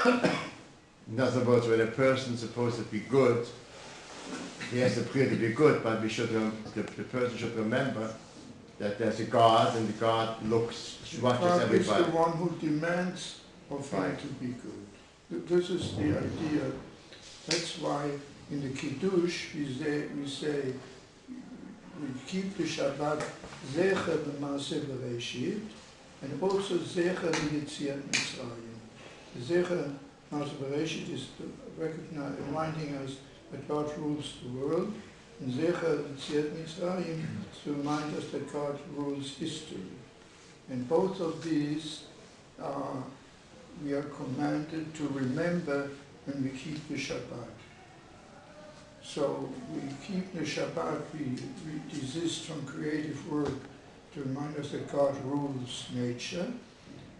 In other words, when a person's supposed to be good, he has to appear to be good, but the person should remember that there's a God, and the God watches everybody. God is the one who demands of him to be good. This is the idea. That's why in the Kiddush we say we keep the Shabbat Zecher b'Maaseh Bereshit and also Zecher b'Yetziat Mitzrayim. The Zecher b'Maaseh Bereshit is reminding us that God rules the world, and Zecher b'Yetziat Mitzrayim is to remind us that God rules history. And both of these we are commanded to remember when we keep the Shabbat. So we keep the Shabbat, we desist from creative work to remind us that God rules nature,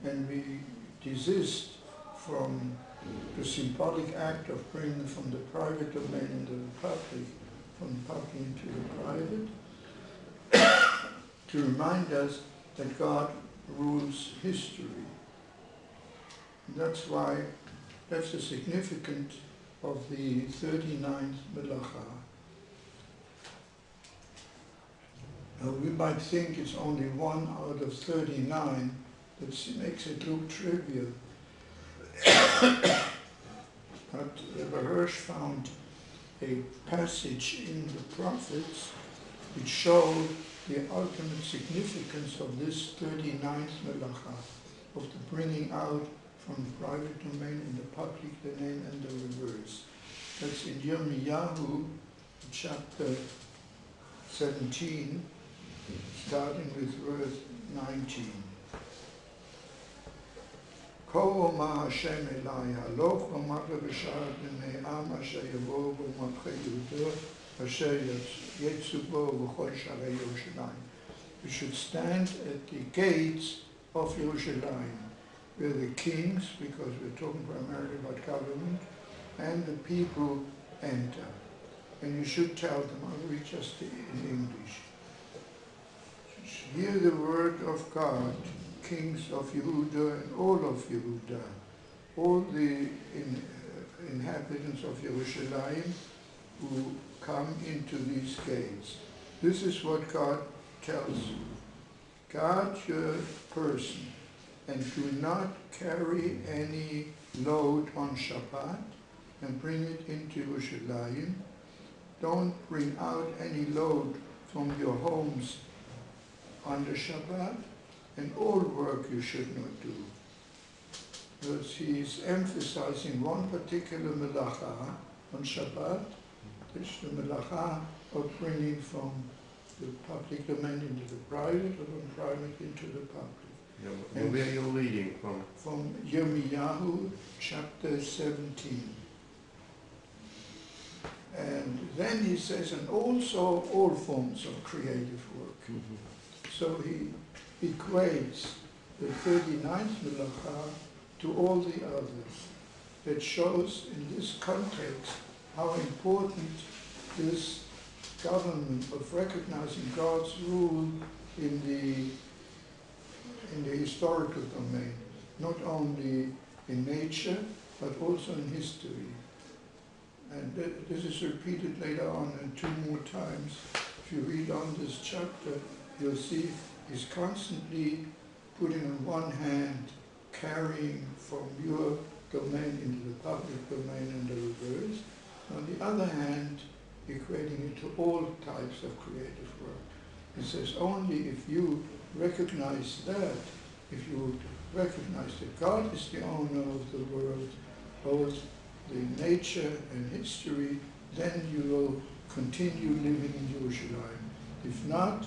and we desist from the symbolic act of bringing from the private domain into the public, from the public into the private, to remind us that God rules history. And that's why, that's the significance of the 39th Melacha. We might think it's only 1 out of 39, that makes it look trivial. But Rabbi Hirsch found a passage in the prophets which showed the ultimate significance of this 39th Melacha, of the bringing out from the private domain in the public domain and the reverse. That's in Yirmiyahu, chapter 17, starting with verse 19. Ko ma Hashem elai haloch v'mata b'sha'at b'nei am asher yavo v'matchei Yehuda asher yetzu bo v'chol sharei Yerushalayim. We should stand at the gates of Yerushalayim, where the kings, because we're talking primarily about government, and the people enter. And you should tell them, I'll read just in English. Hear the word of God, kings of Yehuda and all of Yehuda, all the inhabitants of Yerushalayim who come into these gates. This is what God tells you. Guard your person and do not carry any load on Shabbat and bring it into Yerushalayim. Don't bring out any load from your homes on the Shabbat, and all work you should not do. Because he is emphasizing one particular melacha on Shabbat, which is the melacha of bringing from the public domain into the private, or from private into the public. And where are you reading from? From Yirmiyahu, chapter 17. And then he says, and also all forms of creative work. Mm-hmm. So he equates the 39th Melacha to all the others. That shows in this context how important this government of recognizing God's rule in the historical domain, not only in nature, but also in history. And this is repeated later on, and 2 more times. If you read on this chapter, you'll see he's constantly putting on one hand, carrying from your domain into the public domain and the reverse. On the other hand, equating it to all types of creative work. He says only if you recognize that, if you recognize that God is the owner of the world, both the nature and history, then you will continue living in Yerushalayim. If not,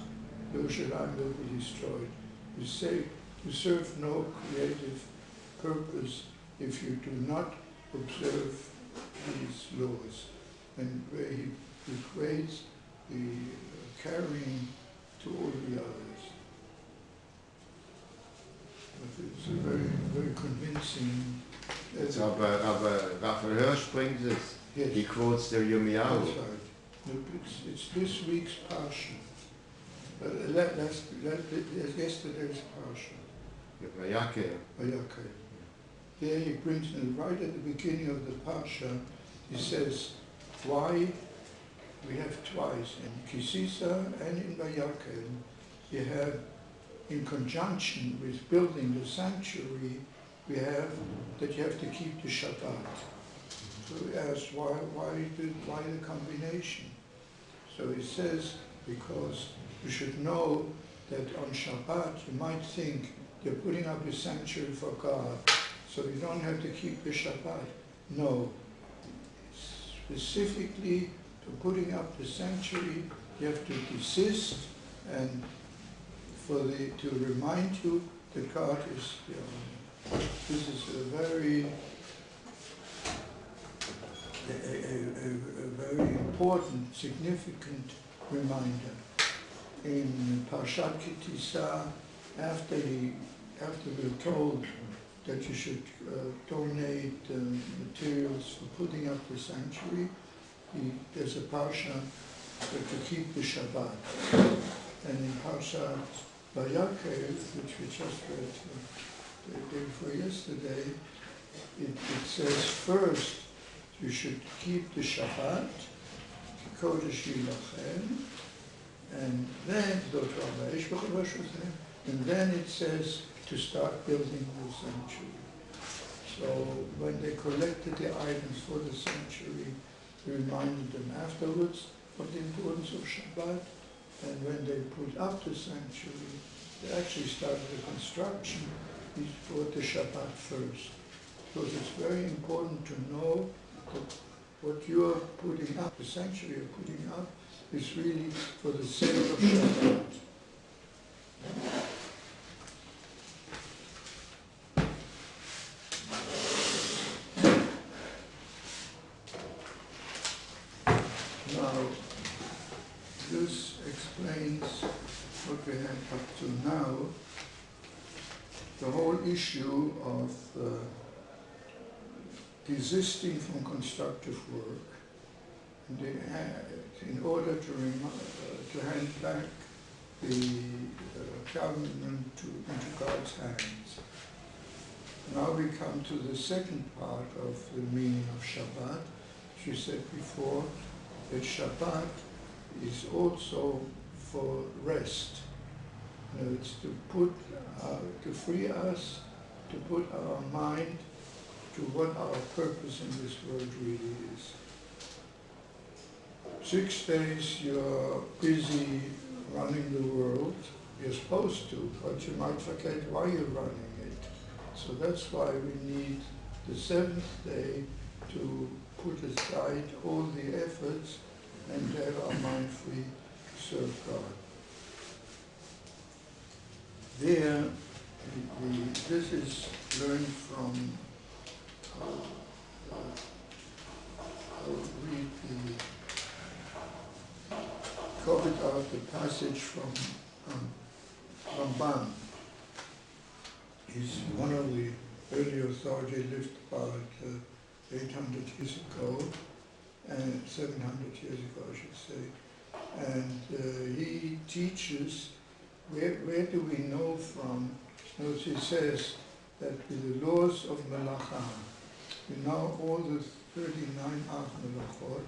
Yerushalayim will be destroyed. You say you serve no creative purpose if you do not observe these laws. And where he equates the carrying to all the others. But it's a very, very convincing. Rabbi Hirsch brings it. Yes. He quotes the Yirmiyahu. That's right. It's this week's Parsha. Yesterday's Parsha. Vayakel. there he brings in right at the beginning of the Parsha, he says, why we have twice, in Kisisa and in Vayakel, you have, in conjunction with building the sanctuary, we have that you have to keep the Shabbat. So he asks, why the combination? So he says, because you should know that on Shabbat you might think you're putting up a sanctuary for God, so you don't have to keep the Shabbat. No. Specifically to putting up the sanctuary, you have to desist and to remind you that God is the owner. This is a very important, significant reminder. In Parshat Kitisa, after we're told that you should donate materials for putting up the sanctuary, there's a Parsha to keep the Shabbat. And in Parshat Vayakel, which we just read the day before yesterday, it says first you should keep the Shabbat, Kodesh Yilachem, and then it says to start building the sanctuary. So when they collected the items for the sanctuary, we reminded them afterwards of the importance of Shabbat, and when they put up the sanctuary, they actually started the construction before the Shabbat first. Because it's very important to know that what you are putting up, the sanctuary you're putting up, is really for the sake of Shabbat. Now, this explains what we have up to now, the whole issue of desisting from constructive work in order to hand back the government into God's hands. Now we come to the second part of the meaning of Shabbat. As you said before, that Shabbat is also for rest. It's to free us, to put our mind to what our purpose in this world really is. 6 days you're busy running the world, you're supposed to, but you might forget why you're running it. So that's why we need the 7th day to put aside all the efforts and have our mind free to serve God. There, this is learned from, I'll read copied out the passage from Ramban. He's one of the early authorities, lived about 800 years ago, and 700 years ago, I should say. And he teaches, where do we know from? Notice he says that with the laws of Melacha, we know all the 39 Av Melachot,